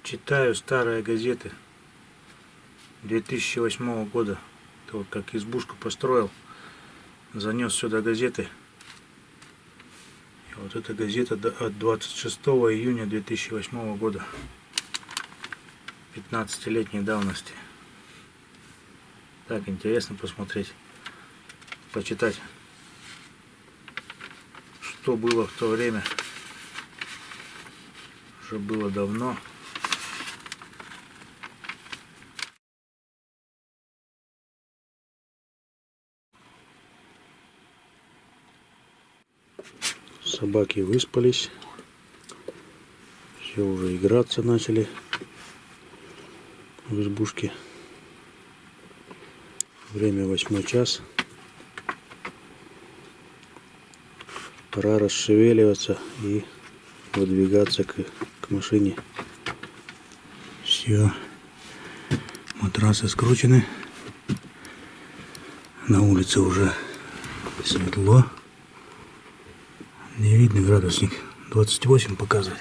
Читаю старые газеты 2008 года. Это вот как избушку построил, занес сюда газеты. И вот эта газета от 26 июня 2008 года, 15-летней давности. Так интересно посмотреть, почитать, что было в то время. Уже было давно. Собаки выспались, все уже играться начали в избушке. Время 8 час. Пора расшевеливаться и выдвигаться к машине. Все, матрасы скручены. На улице уже светло. Не видно, градусник 28 показывает.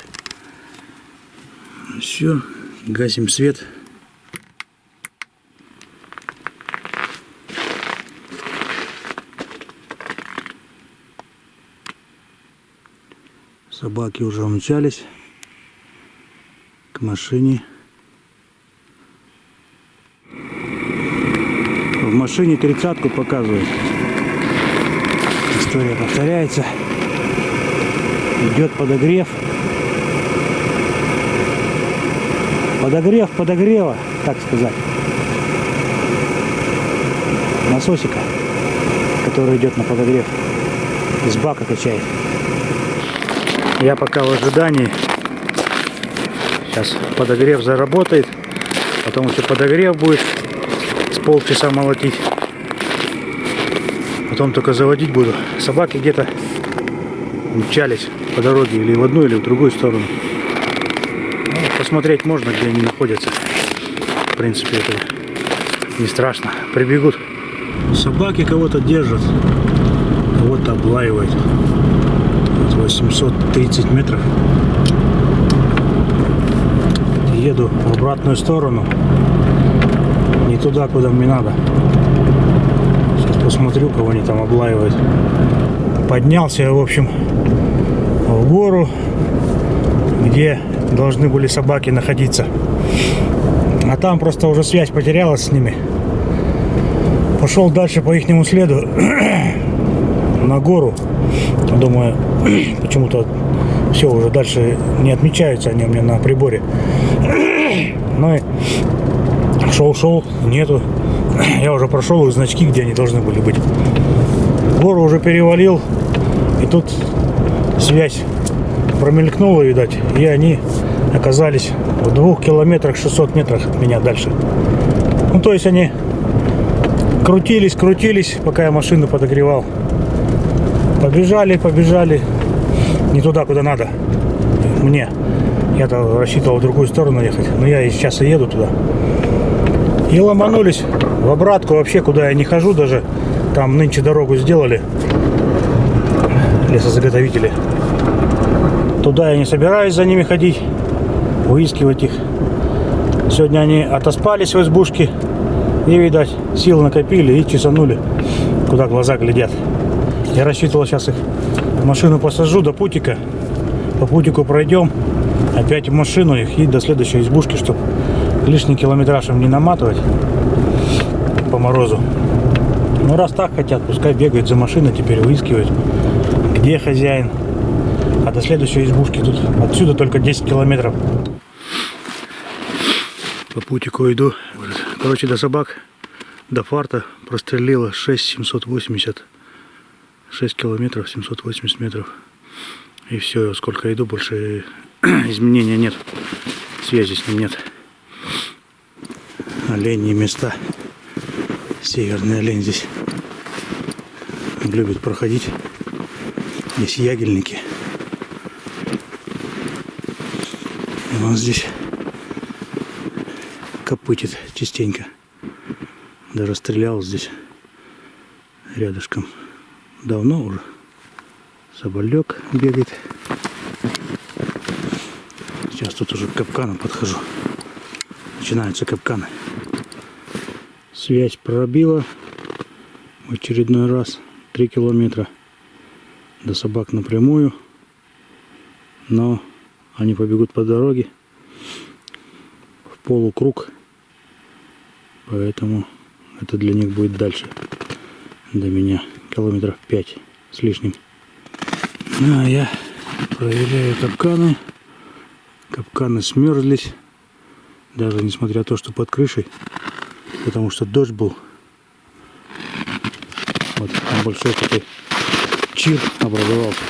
Все, гасим свет. Собаки уже умчались к машине. В машине 30-ку показывает. История повторяется. Идет подогрев. Подогрев подогрева, так сказать. Насосика, который идет на подогрев. Из бака качает. Я пока в ожидании. Сейчас подогрев заработает. Потом еще подогрев будет с полчаса молотить. Потом только заводить буду. Собаки где-то мчались по дороге или в одну, или в другую сторону. Ну, посмотреть можно, где они находятся. В принципе, это не страшно. Прибегут. Собаки кого-то держат, кого-то облаивают. 830 метров. Еду в обратную сторону. Не туда, куда мне надо. Сейчас посмотрю, кого они там облаивают. Поднялся я, в общем, в гору, где должны были собаки находиться. А там просто уже связь потерялась с ними. Пошел дальше по ихнему следу на гору. Думаю, почему-то все уже дальше не отмечаются они у меня на приборе. Ну и шел, нету. Я уже прошел их значки, где они должны были быть. Гору уже перевалил, и тут связь промелькнула, видать, и они оказались в 2 километрах 600 метрах от меня дальше. Ну, то есть они крутились, пока я машину подогревал. Побежали, не туда, куда надо мне. Я-то рассчитывал в другую сторону ехать, но я сейчас и еду туда. И ломанулись в обратку вообще, куда я не хожу даже. Там нынче дорогу сделали лесозаготовители. Туда я не собираюсь за ними ходить, выискивать их. Сегодня они отоспались в избушке и, видать, сил накопили и чесанули, куда глаза глядят. Я рассчитывал, сейчас их в машину посажу до путика. По путику пройдем, опять в машину их и до следующей избушки, чтобы лишний километраж им не наматывать по морозу. Ну, раз так хотят, пускай бегают за машиной, теперь выискивают, где хозяин. А до следующей избушки тут отсюда только 10 километров. По путику иду. Короче, до собак, до фарта прострелило 6 километров, 780 метров. И все, сколько иду, больше изменения нет. Связи с ним нет. Оленьи места. Северный олень здесь любит проходить. Здесь ягельники. И он здесь копытит частенько. Даже стрелял здесь рядышком. Давно уже. Соболек бегает. Сейчас Сейчас тут уже к капкану подхожу. Начинаются капканы. Связь пробила в очередной раз. 3 километра до собак напрямую. Но они побегут по дороге в полукруг. Поэтому это для них будет дальше. До меня километров 5 с лишним. Ну, а я проверяю капканы. Капканы смерзлись. Даже несмотря на то, что под крышей. Потому что дождь был. Вот там большой такой чир образовался.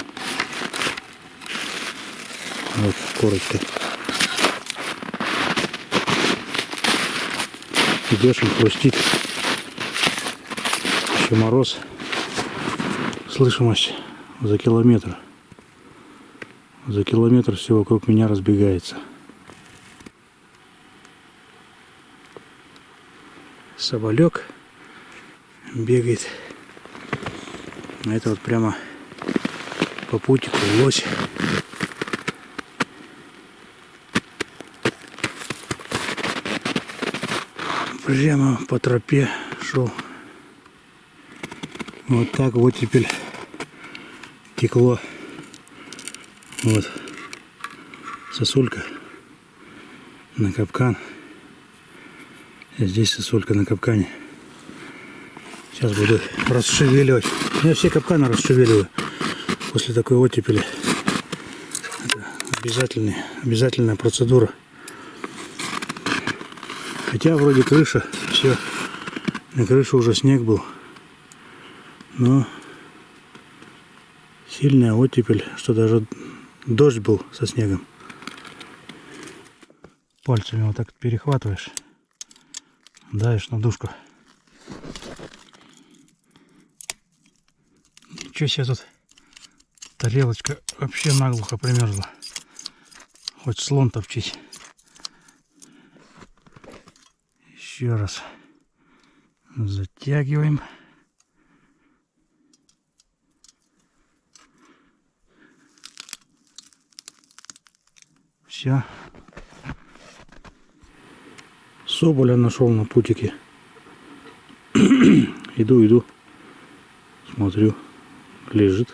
Вот корочка. Идешь, он хрустит. Еще мороз. Слышимость за километр. За километр все вокруг меня разбегается. Соболек бегает. А это вот прямо по путику лось. Прямо по тропе шел. Вот так вот теперь текло. Вот сосулька на капкан. И здесь сосулька на капкане. Сейчас буду расшевеливать. Я все капканы расшевеливаю после такой оттепели. Это обязательная процедура. Хотя вроде крыша, все, на крыше уже снег был. Но сильная оттепель, что даже дождь был со снегом. Пальцами вот так перехватываешь, давишь на дужку. Ничего себе, тут тарелочка вообще наглухо примерзла. Хоть слон топчись. Еще раз затягиваем. Все. Соболя нашел на путике. Иду. Смотрю, лежит.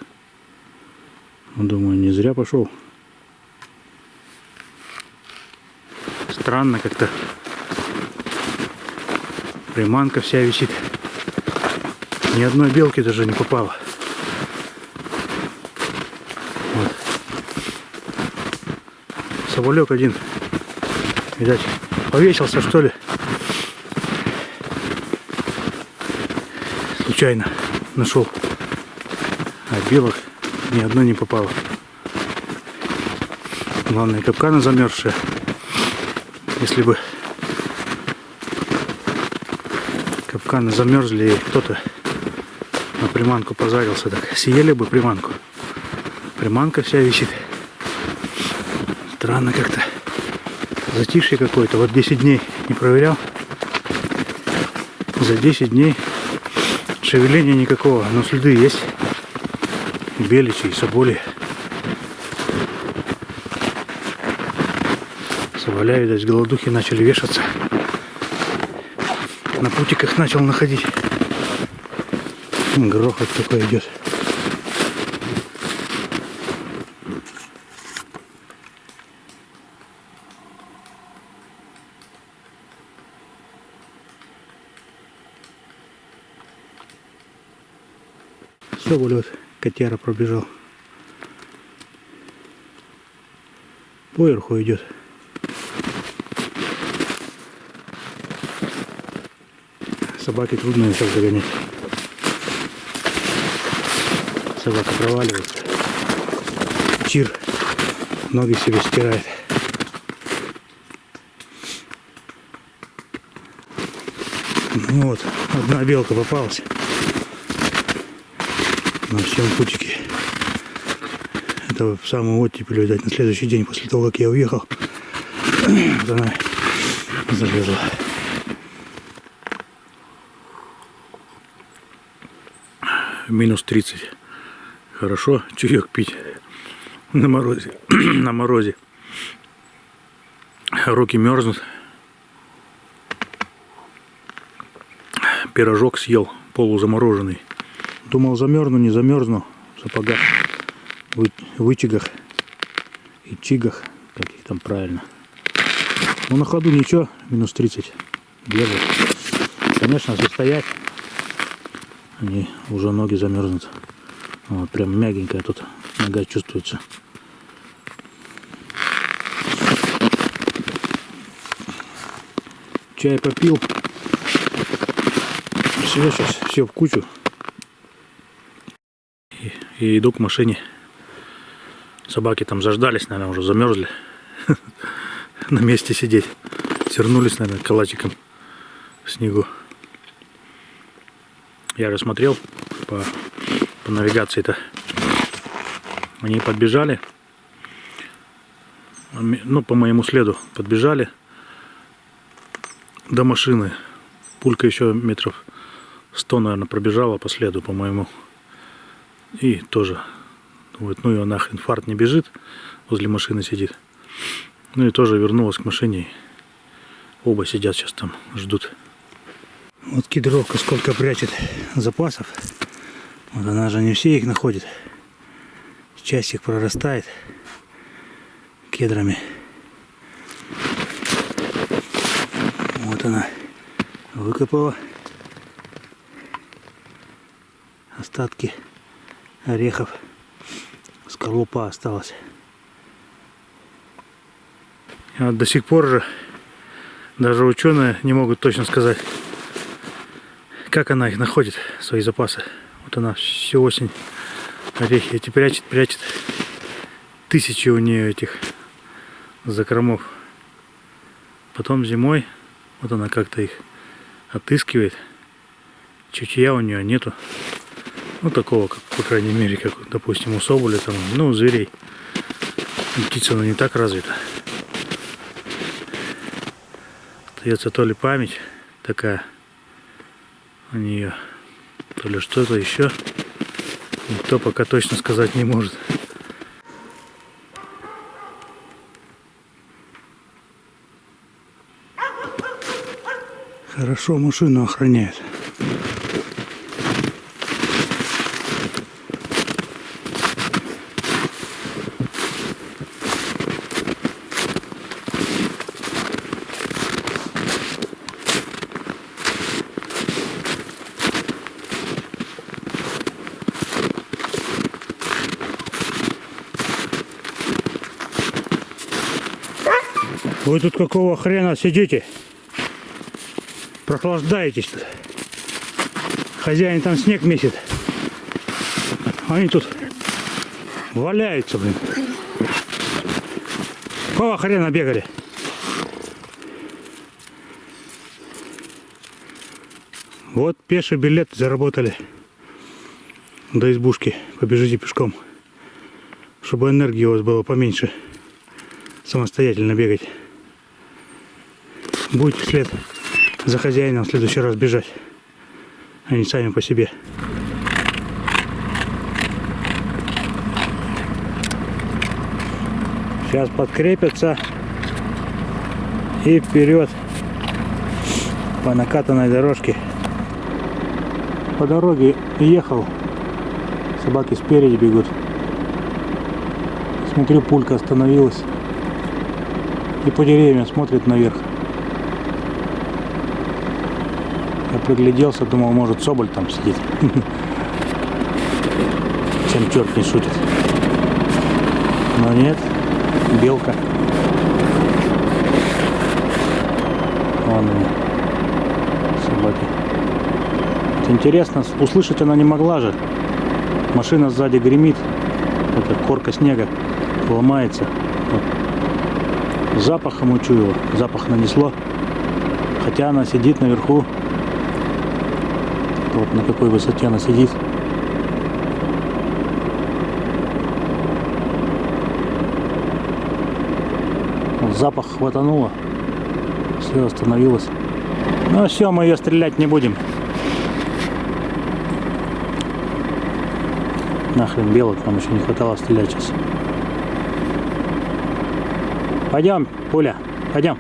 Думаю, не зря пошел. Странно как-то. Приманка вся висит. Ни одной белки даже не попало. Вот. Соболек один. Видать, повесился, что ли. Случайно нашел. А белок ни одной не попало. Главное, капканы замерзшие. Если бы капканы замерзли и кто-то на приманку позарился, так съели бы приманку. Приманка вся висит. Странно как-то. Затишье какое-то. Вот 10 дней не проверял. За 10 дней шевеления никакого, но следы есть. Беличи и соболи. Соболя, видать, с голодухи начали вешаться. На путиках начал находить. Грохот такой идет. Соболь вот котяра пробежал. Поверху идет. Собаке трудно сейчас загонять. Собака проваливается. Чир ноги себе стирает. Ну вот, одна белка попалась на всем путике. Это в самую оттепель, видать, на следующий день после того, как я уехал. Вот она залезла. Минус 30. Хорошо, чаек пить на морозе. На морозе. Руки мерзнут. Пирожок съел, полузамороженный. Думал, замерзну, не замерзну. В сапогах, вычигах и чигах, как их там правильно. Ну на ходу ничего, минус 30 держит. Конечно, если стоять, они уже ноги замерзнут. Вот, прям мягенькая тут нога чувствуется. Чай попил. Все, сейчас все в кучу. И иду к машине. Собаки там заждались, наверное, уже замерзли. На месте сидеть. Свернулись, наверное, калачиком в снегу. Я же смотрел по навигации-то. Они подбежали. Ну, по моему следу подбежали до машины. Пулька еще метров 100, наверное, пробежала по следу, по-моему. И тоже думает, ну ее нахрен, фарт не бежит, возле машины сидит. Ну и тоже вернулась к машине. Оба сидят сейчас там, ждут. Вот кедровка сколько прячет запасов. Вот она же не все их находит. Часть их прорастает кедрами. Вот она выкопала остатки орехов. Скорлупа осталась. И вот до сих пор же даже ученые не могут точно сказать, как она их находит, свои запасы. Вот она всю осень орехи эти прячет. Тысячи у нее этих закромов. Потом зимой вот она как-то их отыскивает. Чутья у нее нету. Ну такого, как, по крайней мере, как, допустим, у соболя, там, ну, у зверей. Птица, она не так развита. Остается то ли память такая у нее, то ли что-то еще. Никто пока точно сказать не может. Хорошо машину охраняют. Вы тут какого хрена сидите? Прохлаждаетесь тут. Хозяин там снег месит. Они тут валяются, блин. Какого хрена бегали? Вот пеший билет заработали. До избушки. Побежите пешком. Чтобы энергии у вас было поменьше. Самостоятельно бегать. Будете вслед за хозяином в следующий раз бежать. Они сами по себе. Сейчас подкрепятся и вперед по накатанной дорожке. По дороге ехал. Собаки спереди бегут. Смотрю, пулька остановилась. И по деревьям смотрит наверх. Я пригляделся, думал, может, соболь там сидит. Чем черт не шутит. Но нет, белка. Вон они, собаки. Это интересно, услышать она не могла же. Машина сзади гремит. Это корка снега ломается. Вот. Запахом учуяла, запах нанесло. Хотя она сидит наверху. Вот на какой высоте она сидит. Вот запах хватануло. Все, остановилось. Ну все, мы ее стрелять не будем. Нахрен белок, нам еще не хватало стрелять сейчас. Пойдем, Пуля. Пойдем.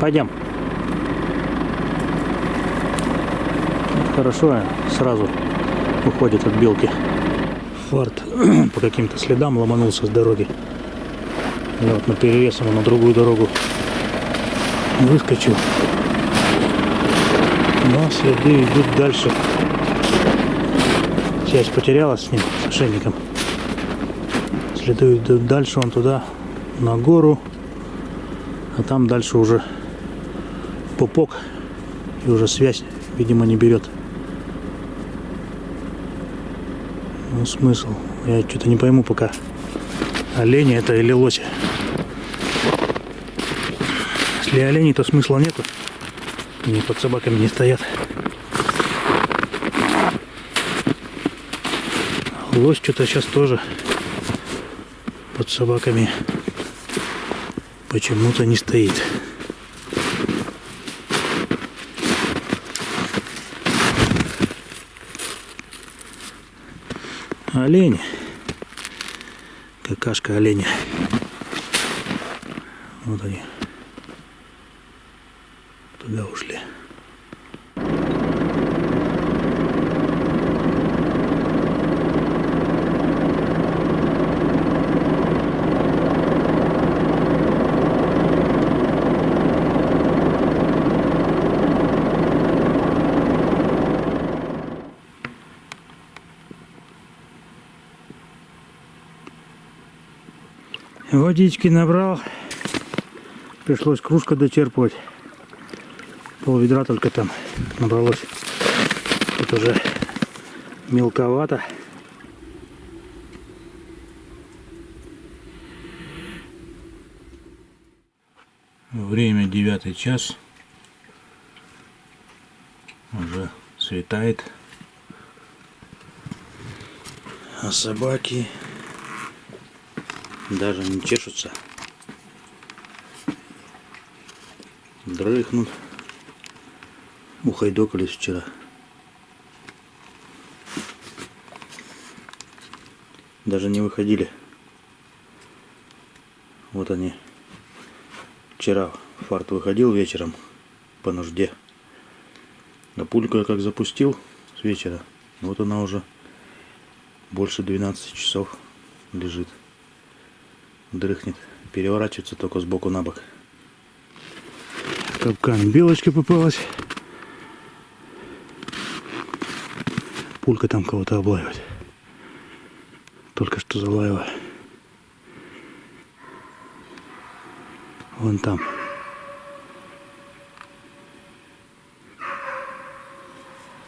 Пойдем. Хорошо, сразу уходит от белки. Фарт по каким-то следам ломанулся с дороги. Я вот на перерез ему на другую дорогу выскочил. Но следы идут дальше. Связь потерялась с ним, с ошейником. Следы идут дальше, он туда, на гору. А там дальше уже пупок. И уже связь, видимо, не берет. Ну, смысл? Я что-то не пойму пока. Олени это или лоси. Если олени, то смысла нету. Они под собаками не стоят. Лось что-то сейчас тоже под собаками почему-то не стоит. Олень. Какашка оленя. Вот они. Туда ушли. Водички набрал. Пришлось кружку дочерпывать. Пол ведра только там набралось. Тут уже мелковато. Время 9 час. Уже светает. А собаки даже не чешутся. Дрыхнут. Ухайдокались вчера. Даже не выходили. Вот они. Вчера Фарт выходил вечером по нужде. А пульку я как запустил с вечера. Вот она уже больше 12 часов лежит. Дрыхнет. Переворачивается только сбоку на бок. Капкан белочка попалась. Пулька там кого-то облаивает. Только что залаяла. Вон там.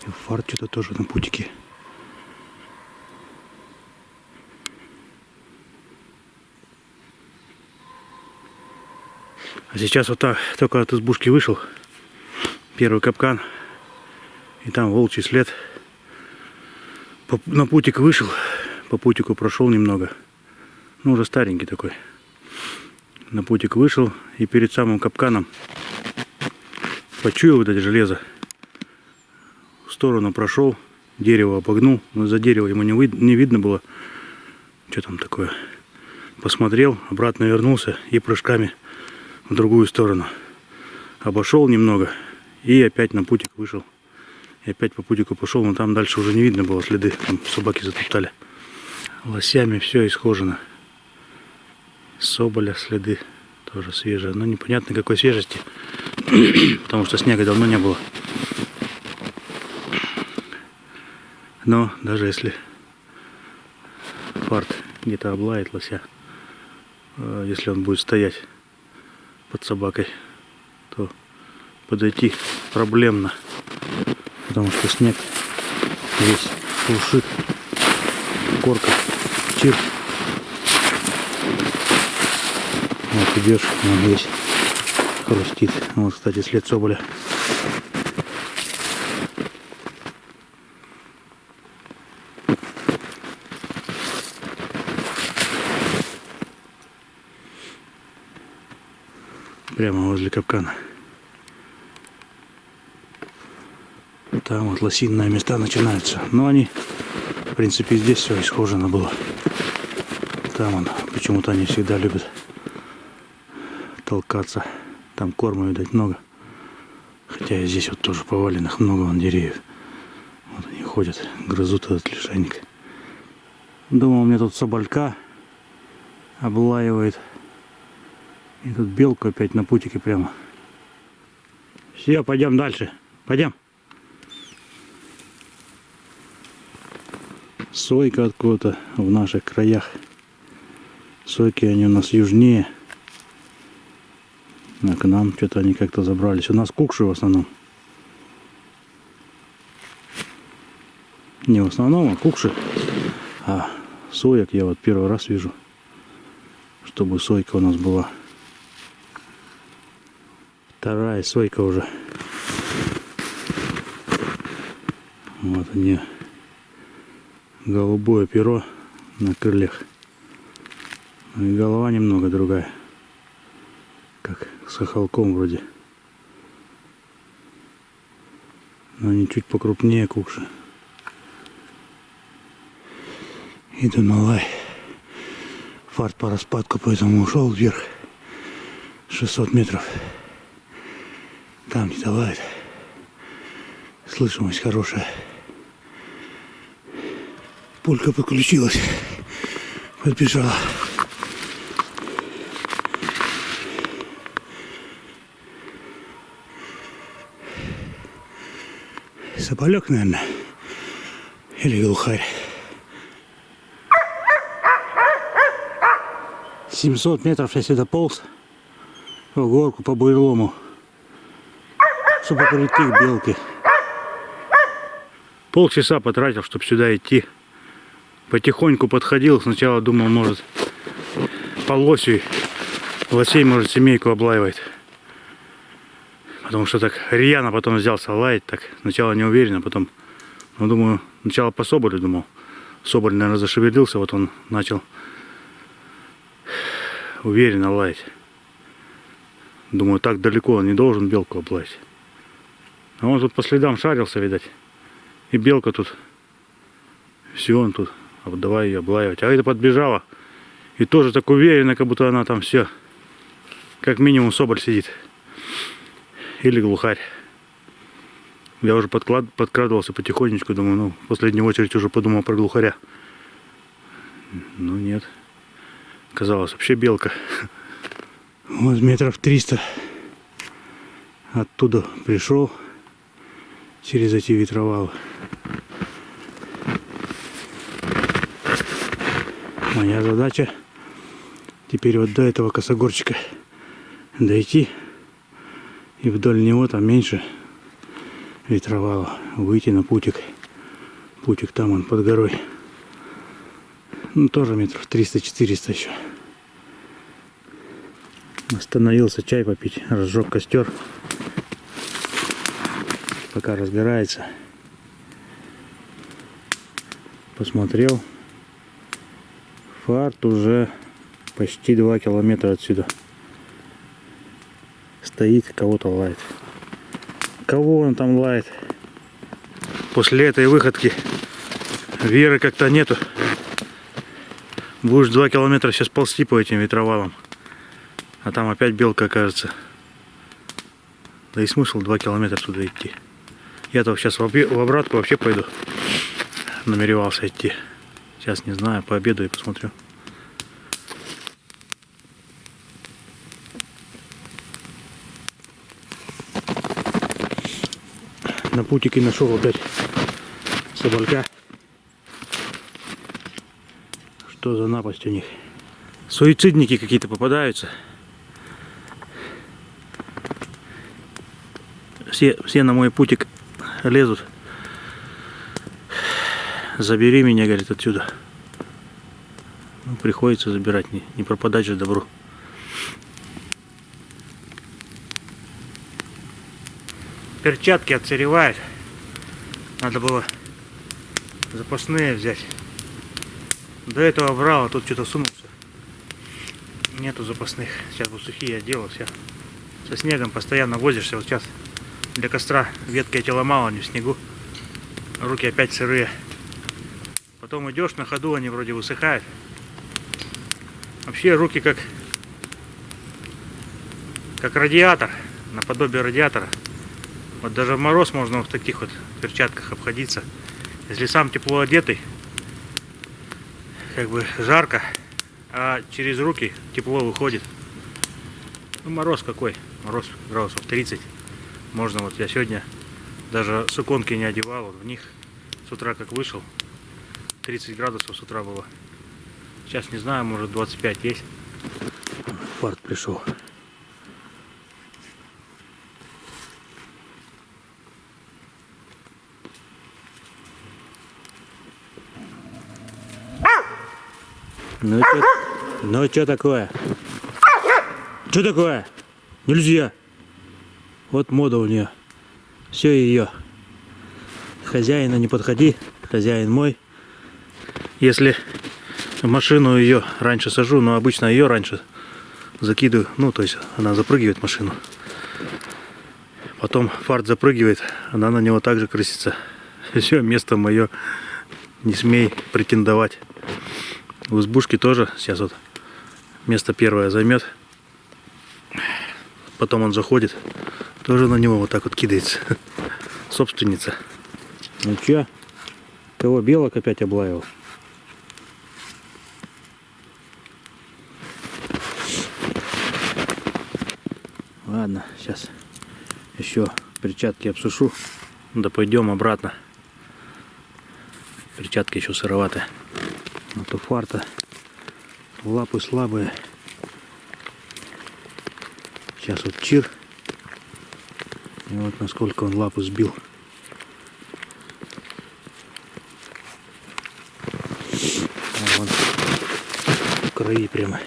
И Фарт что-то тоже на путике. А сейчас вот так, только от избушки вышел. Первый капкан. И там волчий след. На путик вышел. По путику прошел немного. Ну, уже старенький такой. На путик вышел. И перед самым капканом почуял вот это железо. В сторону прошел. Дерево обогнул. Но за дерево ему не видно было. Что там такое. Посмотрел. Обратно вернулся. И прыжками в другую сторону. Обошел немного и опять на путик вышел. И опять по путику пошел, но там дальше уже не видно было следы. Там собаки затоптали. Лосями все исхожено. Соболя следы тоже свежие. Но непонятно какой свежести. Потому что снега давно не было. Но даже если Фарт где-то облает лося, если он будет стоять под собакой, то подойти проблемно, потому что снег весь шуршит, корка, чир. Вот идешь, он весь хрустит. Вот, кстати, след соболя. Прямо возле капкана. Там вот лосиные места начинаются. Но они, в принципе, здесь все исхожено было. Там он, почему-то они всегда любят толкаться Там корма, видать, много. Хотя и здесь вот тоже поваленных много вон деревьев. Вот они ходят, грызут этот лишайник. Думал, у меня тут соболька облаивает. И тут белку опять на путике прямо. Все, пойдем дальше. Пойдем. Сойка откуда-то в наших краях. Сойки они у нас южнее. А к нам что-то они как-то забрались. У нас кукши в основном. Не в основном, а кукши. А соек я вот первый раз вижу, чтобы сойка у нас была. Вторая сойка уже. Вот они. Голубое перо на крыльях. И голова немного другая. Как с хохолком вроде. Но они чуть покрупнее кукши. Иду на лай. Фарт по распадку, поэтому ушел вверх. 600 метров. Там где-то лает. Слышимость хорошая. Пулька подключилась. Подбежала. Соболек, наверное. Или глухарь. 700 метров я сюда полз. В горку по буйрому. Чтобы прийти к белке. Полчаса потратил, чтобы сюда идти. Потихоньку подходил. Сначала думал, может, по лосю. Лосей, может, семейку облаивает. Потому что так рьяно потом взялся лаять. Так сначала не уверенно, потом, ну, думаю, сначала по соболю думал. Соболь, наверное, зашевелился, вот он начал уверенно лаять. Думаю, так далеко он не должен белку облаять. А он тут по следам шарился, видать. И белка тут. Все, он тут. А вот давай ее облаивать. А это подбежала. И тоже так уверенно, как будто она там все. Как минимум соболь сидит. Или глухарь. Я уже подкрадывался потихонечку. Думаю, ну, в последнюю очередь уже подумал про глухаря. Ну нет. Оказалось, вообще белка. Вот метров 300 оттуда пришел. Через эти ветровалы. Моя задача теперь вот до этого косогорчика дойти. И вдоль него там меньше ветровала. Выйти на путик. Путик там он под горой. Ну тоже метров 300-400 еще. Остановился чай попить. Разжег костер. Пока разгорается. Посмотрел. Фарт уже почти 2 километра отсюда. Стоит, кого-то лает. Кого он там лает? После этой выходки веры как-то нету. Будешь 2 километра сейчас ползти по этим ветровалам. А там опять белка окажется. Да и смысл 2 километра туда идти. Я-то сейчас в обратку вообще пойду. Намеревался идти. Сейчас не знаю, пообедаю и посмотрю. На путике нашел опять соболька. Что за напасть у них? Суицидники какие-то попадаются. Все на мой путик лезут. Забери меня, говорит, отсюда. Ну, приходится забирать, не пропадать же добру. Перчатки отсыревают. Надо было запасные взять. До этого брал, а тут что-то сунулся. Нету запасных. Сейчас вот сухие одел, все. Со снегом постоянно возишься. Вот сейчас для костра ветки эти ломал, они в снегу. Руки опять сырые. Потом идешь на ходу, они вроде высыхают. Вообще руки как как радиатор, наподобие радиатора. Вот даже в мороз можно в таких вот перчатках обходиться. Если сам тепло одетый, как бы жарко, а через руки тепло выходит. Ну, мороз какой? Мороз градусов 30. Можно, вот я сегодня даже суконки не одевал, вот в них с утра как вышел, 30 градусов с утра было. Сейчас не знаю, может 25 есть. Фарт пришел. Ну что такое? Что такое? Нельзя. Вот мода у нее. Все ее. Хозяина не подходи. Хозяин мой. Если в машину ее раньше сажу, но обычно ее раньше закидываю. Ну, то есть она запрыгивает в машину. Потом фарт запрыгивает, она на него также крысится. Все, место мое. Не смей претендовать. В избушке тоже сейчас вот место первое займет. Потом он заходит. Тоже на него вот так вот кидается. Собственница. Ну чё? Кого белок опять облаял? Ладно, сейчас еще перчатки обсушу. Да пойдем обратно. Перчатки еще сыроватые. А то фарта. Лапы слабые. Сейчас вот чир. И вот насколько он лапу сбил. А вон в крови прямо.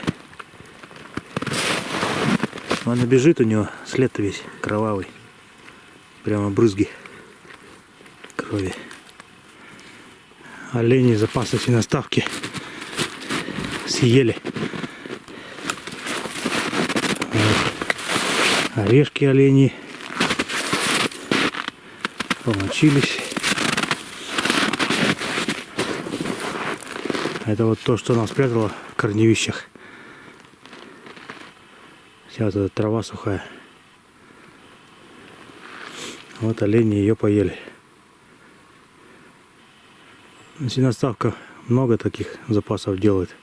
Он бежит, у него след весь кровавый. Прямо брызги крови. Олени запасы свиноставки съели. Вот. Орешки олени помочились. Это вот то, что она спрятала в корневищах. Вся вот эта трава сухая. Вот олени ее поели. Свиноставка много таких запасов делает.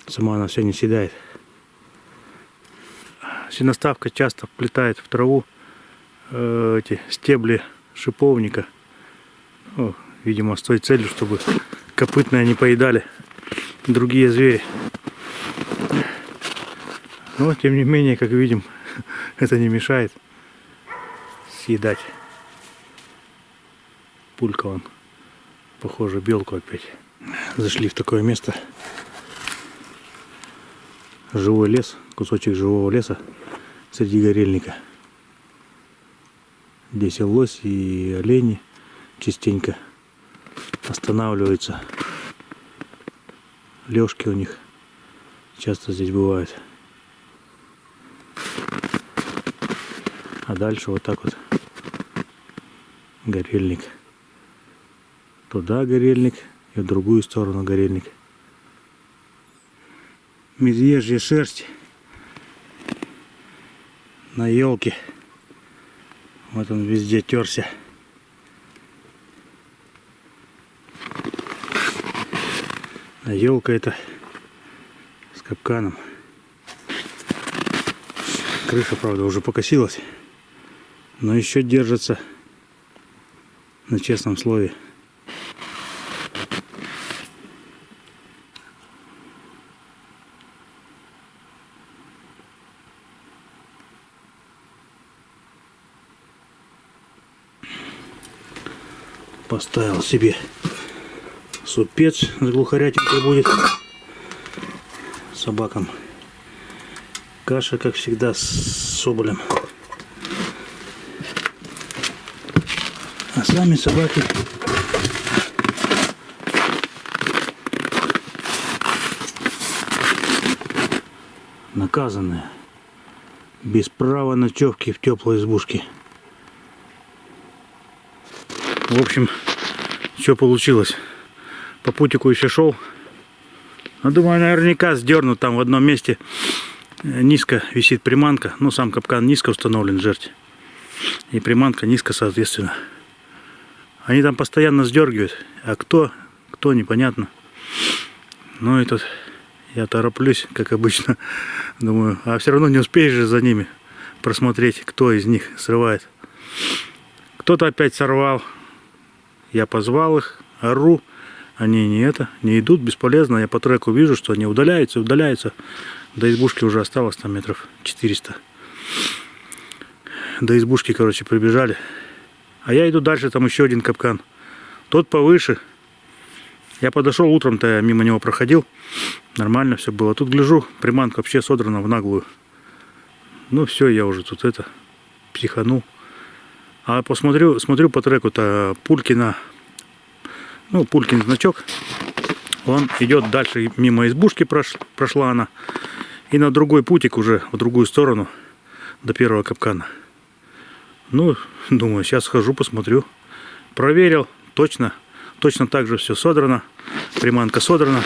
Сама она все не съедает. Свиноставка часто вплетает в траву эти стебли шиповника. Ну, видимо, с той целью, чтобы копытные не поедали другие звери. Но, тем не менее, как видим, это не мешает съедать. Пулька он. Похоже, белку опять. Зашли в такое место. Живой лес, кусочек живого леса среди горельника. Здесь и лось, и олени частенько останавливаются. Лёжки у них часто здесь бывают. А дальше вот так вот горельник. Туда горельник и в другую сторону горельник. Медвежья шерсть на елке. Вот он везде терся. А елка это с капканом. Крыша, правда, уже покосилась, но еще держится на честном слове. Поставил себе супец с глухарятинкой будет. Собакам каша, как всегда, с соболем. А сами собаки наказанные. Без права ночевки в теплой избушке. В общем, что получилось? По путику еще шел. Но думаю, наверняка сдернут там в одном месте низко висит приманка. Ну, сам капкан низко установлен, жерть. И приманка низко, соответственно. Они там постоянно сдергивают. А кто непонятно. Ну и тут я тороплюсь, как обычно. Думаю, а все равно не успеешь же за ними просмотреть, кто из них срывает. Кто-то опять сорвал. Я позвал их, ору. Они не идут, бесполезно. Я по треку вижу, что они удаляются. До избушки уже осталось там метров 400. До избушки, короче, прибежали. А я иду дальше, там еще один капкан. Тот повыше. Я подошел утром-то, я мимо него проходил. Нормально все было. Тут гляжу, приманка вообще содрана в наглую. Ну все, я уже тут психанул. А смотрю по треку-то Пулькина. Ну, Пулькин значок. Он идет дальше, мимо избушки прошла она. И на другой путик уже, в другую сторону, до первого капкана. Ну, думаю, сейчас схожу, посмотрю. Проверил, точно так же все содрано. Приманка содрана.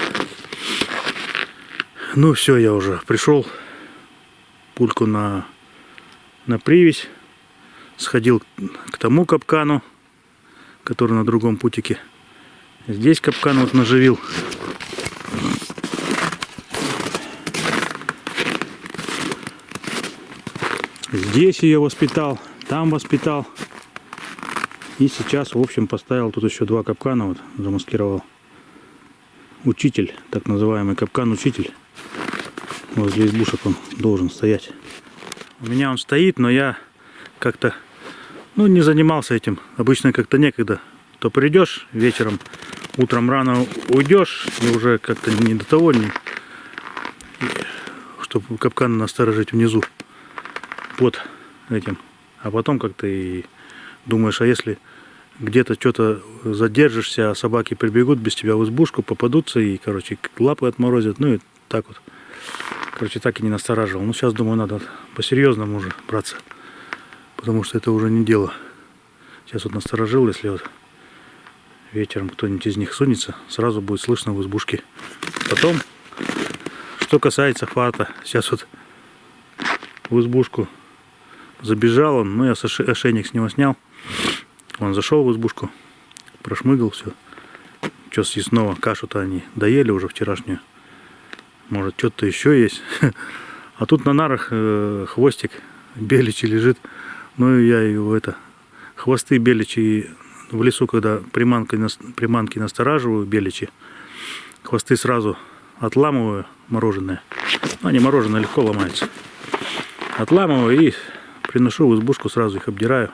Ну, все, я уже пришел. Пульку на привязь. Сходил к тому капкану, который на другом путике. Здесь капкан вот наживил. Здесь ее воспитал, там воспитал. И сейчас, в общем, поставил тут еще 2 капкана, вот замаскировал. Учитель, так называемый капкан-учитель. Возле избушек он должен стоять. У меня он стоит, но я как-то, не занимался этим. Обычно как-то некогда. То придешь вечером, утром рано уйдешь, и уже как-то не до того, чтобы капкан насторожить внизу под этим. А потом как-то и думаешь, а если где-то что-то задержишься, а собаки прибегут без тебя в избушку, попадутся и, короче, лапы отморозят, ну и так вот. Короче, так и не настораживал. Ну, сейчас, думаю, надо по-серьезному уже браться, потому что это уже не дело. Сейчас вот насторожил, если вот вечером кто-нибудь из них сунется, сразу будет слышно в избушке. Потом, что касается хвата, сейчас вот в избушку забежал он, ну я ошейник с него снял. Он зашел в избушку, прошмыгал все. Что съестного, кашу-то они доели уже вчерашнюю. Может, что-то еще есть. А тут на нарах хвостик беличий лежит. Ну и я его хвосты беличьи в лесу, когда приманки настораживаю беличьи, хвосты сразу отламываю мороженое. Они мороженое легко ломаются. Отламываю и приношу в избушку, сразу их обдираю.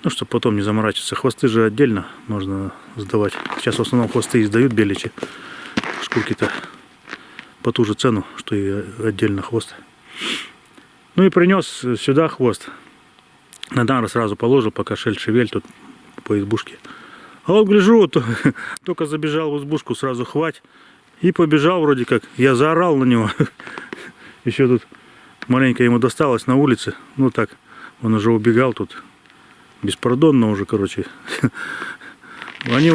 Ну, чтобы потом не заморачиваться. Хвосты же отдельно можно сдавать. Сейчас в основном хвосты издают беличьи. Шкурки-то по ту же цену, что и отдельно хвост. Ну и принес сюда хвост. На нары сразу положил, пока шель-шевель тут по избушке. А вот гляжу, только забежал в избушку, сразу хвать. И побежал вроде как. Я заорал на него. Еще тут маленько ему досталось на улице. Ну так, он уже убегал тут. Беспардонно уже, короче. Они,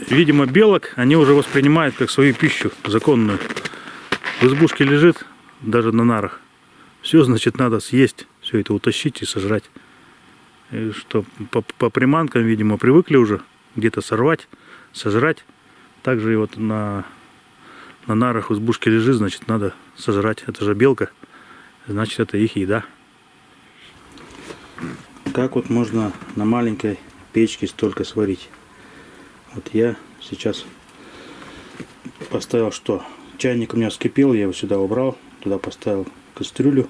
видимо, белок, они уже воспринимают как свою пищу законную. В избушке лежит, даже на нарах. Все, значит, надо съесть. Все это утащить и сожрать. И что, по приманкам, видимо, привыкли уже где-то сорвать, сожрать. Также и вот на нарах в избушке лежит, значит, надо сожрать. Это же белка, значит, это их еда. Как вот можно на маленькой печке столько сварить? Вот я сейчас поставил, что чайник у меня вскипел, я его сюда убрал, туда поставил кастрюлю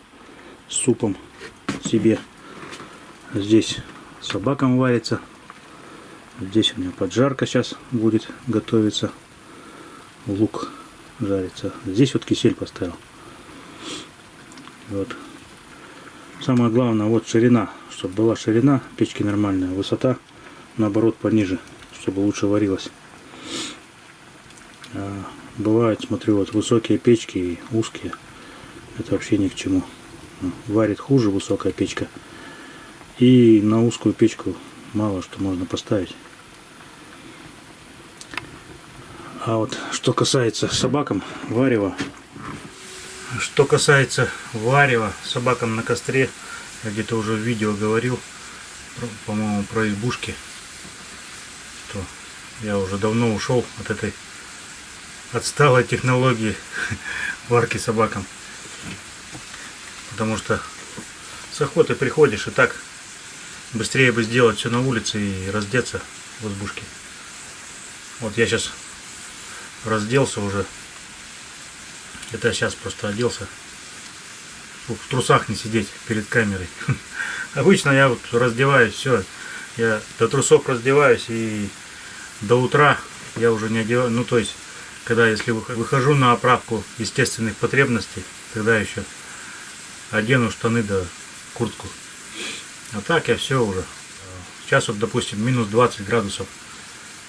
с супом себе. Здесь собакам варится. Здесь у меня поджарка сейчас будет готовиться. Лук жарится. Здесь вот кисель поставил. Вот. Самое главное, вот ширина, чтобы была ширина печки нормальная, высота наоборот пониже, чтобы лучше варилась. Бывает, смотрю, вот высокие печки и узкие, это вообще ни к чему. Варит хуже высокая печка, и на узкую печку мало что можно поставить. А вот что касается собакам варева, Что касается варева собакам на костре, я где-то уже в видео говорил, по-моему, про избушки, что я уже давно ушел от этой отсталой технологии варки собакам. Потому что с охоты приходишь и так быстрее бы сделать все на улице и раздеться в избушке. Вот я сейчас разделся уже. Это я сейчас просто оделся, чтобы в трусах не сидеть перед камерой. Обычно я вот раздеваюсь, все, я до трусов раздеваюсь и до утра я уже не одеваю. Ну то есть, когда если выхожу на оправку естественных потребностей, тогда еще одену штаны да куртку. А так я все уже. Сейчас вот, допустим, минус 20 градусов.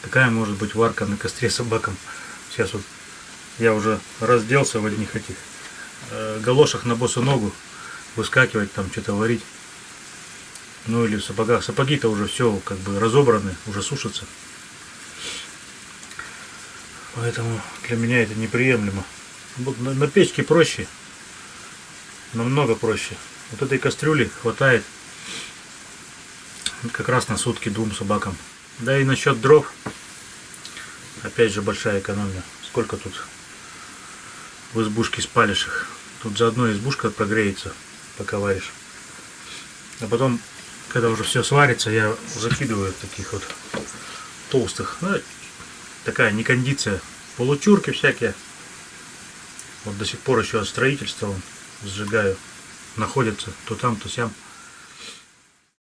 Какая может быть варка на костре собакам? Сейчас вот я уже разделся в одних этих галошах на босу ногу, выскакивать там что-то варить. Ну или в сапогах. Сапоги-то уже все как бы разобраны, уже сушатся. Поэтому для меня это неприемлемо. На печке проще. Намного проще. Вот этой кастрюли хватает как раз на сутки 2 собакам. Да и насчет дров. Опять же большая экономия. Сколько тут в избушке спалишь их. Тут заодно избушка прогреется, пока варишь. А потом, когда уже все сварится, я закидываю таких вот толстых. Ну, такая не кондиция. Получурки всякие. Вот до сих пор еще от строительства сжигаю. Находятся то там, то сям.